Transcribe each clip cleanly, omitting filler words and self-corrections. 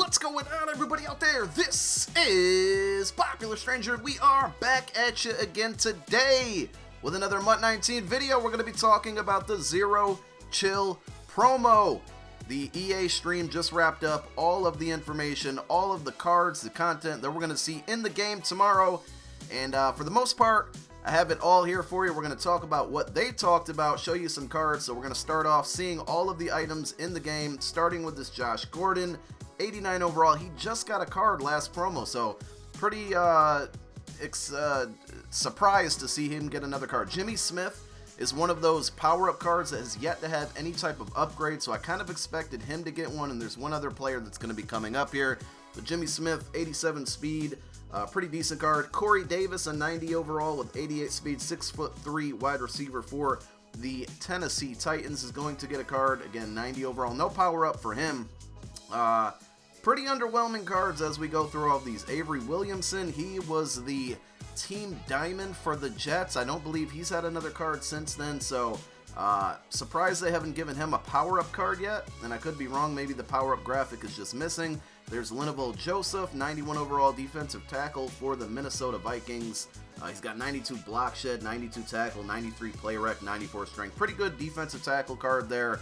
What's going on, everybody out there? This is Popular Stranger. We are back at you again today with another Month 19 video. We're going to be talking about the Zero Chill promo. The EA stream just wrapped up all of the information, all of the cards, the content that we're going to see in the game tomorrow. And for the most part, I have it all here for you. We're going to talk about what they talked about, show you some cards. So we're going to start off seeing all of the items in the game, starting with this Josh Gordon, 89 overall. He just got a card last promo, so pretty surprised to see him get another card. Jimmy Smith is one of those power-up cards that has yet to have any type of upgrade, so I kind of expected him to get one, and there's one other player that's going to be coming up here. But Jimmy Smith, 87 speed, pretty decent card. Corey Davis, a 90 overall with 88 speed, 6'3" wide receiver for the Tennessee Titans, is going to get a card. Again, 90 overall, no power-up for him. Pretty underwhelming cards as we go through all of these. Avery Williamson, he was the Team Diamond for the Jets. I don't believe he's had another card since then, so surprised they haven't given him a power-up card yet, and I could be wrong. Maybe the power-up graphic is just missing. There's Linval Joseph, 91 overall defensive tackle for the Minnesota Vikings. He's got 92 block shed, 92 tackle, 93 play rec, 94 strength. Pretty good defensive tackle card there.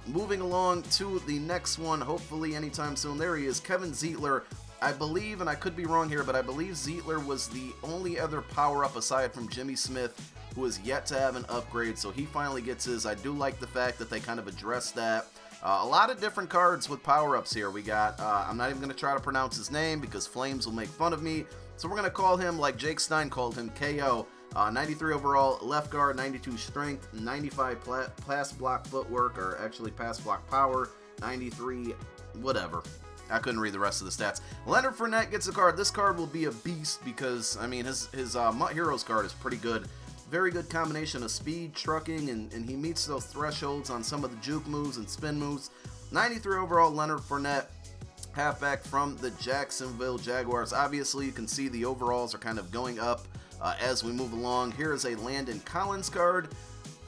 Moving along to the next one, hopefully anytime soon. There he is, Kevin Zeitler. I believe, and I could be wrong here, but I believe Zeitler was the only other power-up aside from Jimmy Smith who is yet to have an upgrade, so he finally gets his. I do like the fact that they kind of addressed that. A lot of different cards with power-ups here. We got, I'm not even going to try to pronounce his name because Flames will make fun of me, so we're going to call him like Jake Stein called him, KO. 93 overall, left guard, 92 strength, 95 pass block footwork, or actually pass block power, 93, whatever. I couldn't read the rest of the stats. Leonard Fournette gets a card. This card will be a beast because, I mean, his Mutt Heroes card is pretty good. Very good combination of speed, trucking, and he meets those thresholds on some of the juke moves and spin moves. 93 overall, Leonard Fournette, halfback from the Jacksonville Jaguars. Obviously, you can see the overalls are kind of going up as we move along. Here is a Landon Collins card.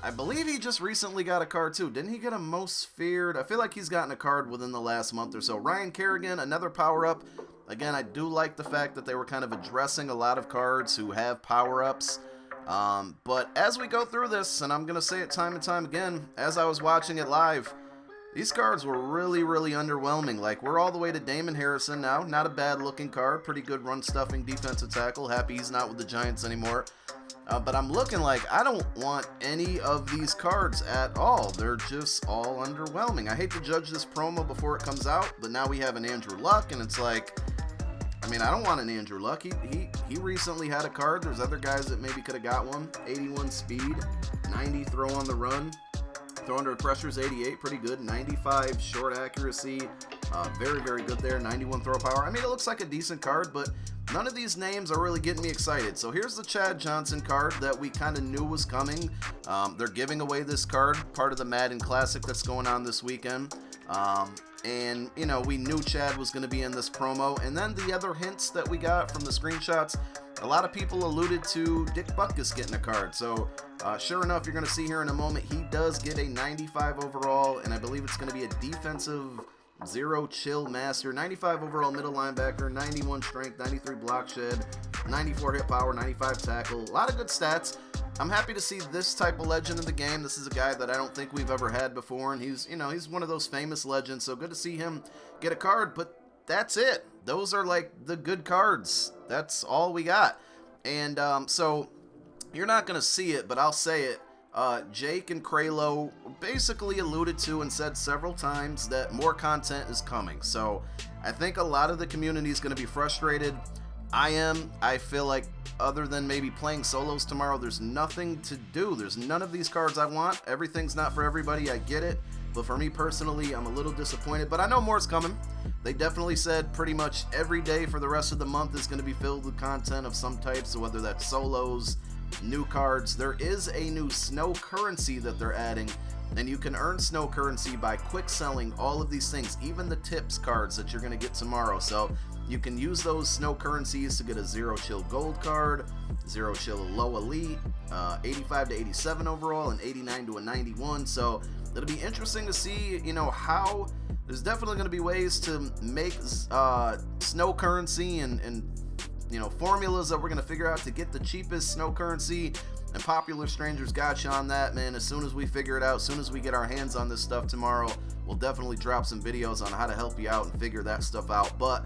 I believe he just recently got a card too. Didn't he get a most feared? I feel like he's gotten a card within the last month or so. Ryan Kerrigan, another power-up. Again, I do like the fact that they were kind of addressing a lot of cards who have power-ups. But as we go through this, and I'm going to say it time and time again, as I was watching it live, these cards were really, really underwhelming. Like, we're all the way to Damon Harrison now. Not a bad-looking card. Pretty good run-stuffing defensive tackle. Happy he's not with the Giants anymore. But I'm looking like I don't want any of these cards at all. They're just all underwhelming. I hate to judge this promo before it comes out, but now we have an Andrew Luck, and it's like, I mean, I don't want an Andrew Luck. He recently had a card. There's other guys that maybe could have got one. 81 speed, 90 throw on the run. Throw under pressure is 88, pretty good. 95 short accuracy, very, very good there. 91 throw power. I mean, it looks like a decent card, but none of these names are really getting me excited. So here's the Chad Johnson card that we kind of knew was coming. They're giving away this card, part of the Madden Classic that's going on this weekend. And, you know, we knew Chad was going to be in this promo. And then the other hints that we got from the screenshots, a lot of people alluded to Dick Butkus getting a card. So, sure enough, you're going to see here in a moment, he does get a 95 overall, and I believe it's going to be a defensive Zero Chill master. 95 overall middle linebacker, 91 strength, 93 block shed, 94 hit power, 95 tackle. A lot of good stats. I'm happy to see this type of legend in the game. This is a guy that I don't think we've ever had before, and he's one of those famous legends, so good to see him get a card, but that's it. Those are like the good cards. That's all we got. And so you're not going to see it, but I'll say it. Jake and Kralo basically alluded to and said several times that more content is coming. So I think a lot of the community is going to be frustrated. I feel like other than maybe playing solos tomorrow, there's nothing to do. There's none of these cards I want. Everything's not for everybody. I get it. But for me personally, I'm a little disappointed. But I know more's coming. They definitely said pretty much every day for the rest of the month is going to be filled with content of some type. So whether that's solos, new cards, there is a new snow currency that they're adding. And you can earn snow currency by quick selling all of these things, even the tips cards that you're going to get tomorrow. So you can use those snow currencies to get a Zero Chill Gold card, Zero Chill Low Elite, 85 to 87 overall, and 89 to a 91. So it'll be interesting to see, how there's definitely going to be ways to make snow currency and you know, formulas that we're going to figure out to get the cheapest snow currency. And Popular Strangers got you on that, man. As soon as we figure it out, as soon as we get our hands on this stuff tomorrow, we'll definitely drop some videos on how to help you out and figure that stuff out. But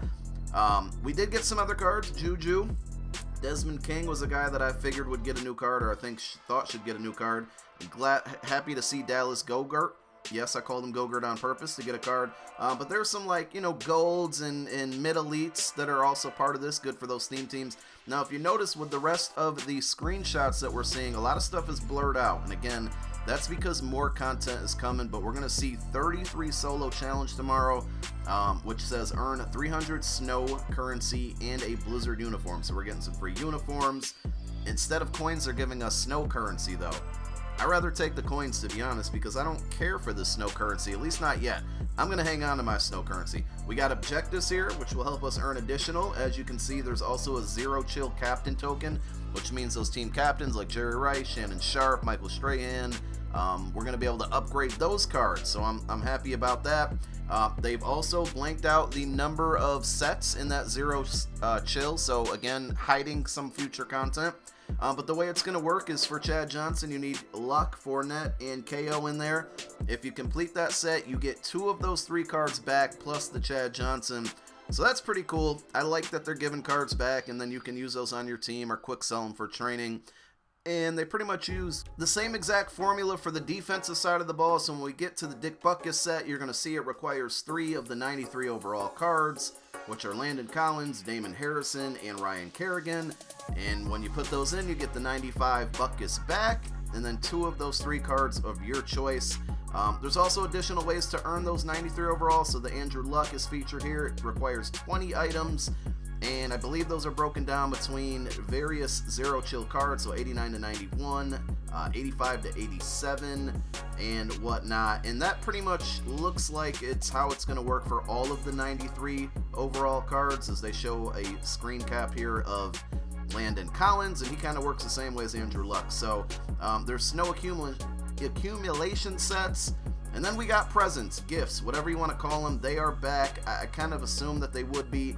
we did get some other cards. Juju. Desmond King was a guy that I figured would get a new card, or I think thought should get a new card. I'm happy to see Dallas Gogurt. Yes, I called him Gogurt on purpose to get a card. But there's some, like, you know, golds and mid-elites that are also part of this. Good for those theme teams. Now, if you notice with the rest of the screenshots that we're seeing, a lot of stuff is blurred out. And again, that's because more content is coming. But we're going to see 33 solo challenge tomorrow, which says earn 300 snow currency and a Blizzard uniform. So we're getting some free uniforms. Instead of coins, they're giving us snow currency, though. I'd rather take the coins, to be honest, because I don't care for this snow currency, at least not yet. I'm going to hang on to my snow currency. We got objectives here, which will help us earn additional. As you can see, there's also a Zero Chill captain token, which means those team captains like Jerry Rice, Shannon Sharp, Michael Strahan, we're going to be able to upgrade those cards, so I'm happy about that. They've also blanked out the number of sets in that Zero Chill, so again, hiding some future content. But the way it's going to work is for Chad Johnson, you need Luck, Fournette, and KO in there. If you complete that set, you get 2 of those 3 cards back, plus the Chad Johnson. So that's pretty cool. I like that they're giving cards back, and then you can use those on your team or quick sell them for training. And they pretty much use the same exact formula for the defensive side of the ball. So when we get to the Dick Butkus set, you're going to see it requires 3 of the 93 overall cards, which are Landon Collins, Damon Harrison, and Ryan Kerrigan. And when you put those in, you get the 95 Butkus back, and then 2 of those 3 cards of your choice. There's also additional ways to earn those 93 overall. So the Andrew Luck is featured here. It requires 20 items. And I believe those are broken down between various Zero Chill cards, so 89 to 91, 85 to 87, and whatnot. And that pretty much looks like it's how it's going to work for all of the 93 overall cards, as they show a screen cap here of Landon Collins, and he kind of works the same way as Andrew Luck. So there's snow accumulation sets. And then we got presents, gifts, whatever you want to call them. They are back. I kind of assumed that they would be.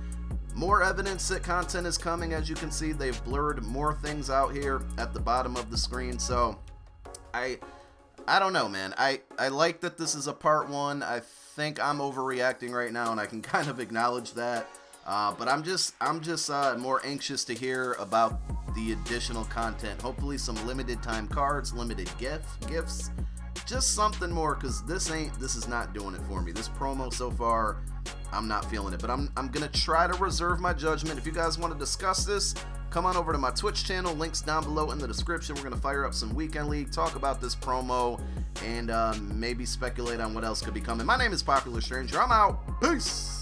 More evidence that content is coming. As you can see, they've blurred more things out here at the bottom of the screen. So I don't know, man. I like that this is a part 1. I think I'm overreacting right now, and I can kind of acknowledge that. But I'm just more anxious to hear about the additional content. Hopefully some limited time cards, limited gifts, just something more, because this is not doing it for me. This promo so far, I'm not feeling it, but I'm gonna try to reserve my judgment. If you guys want to discuss this, come on over to my Twitch channel, links down below in the description. We're gonna fire up some Weekend League, talk about this promo, and maybe speculate on what else could be coming. My name is Popular Stranger. I'm out. Peace.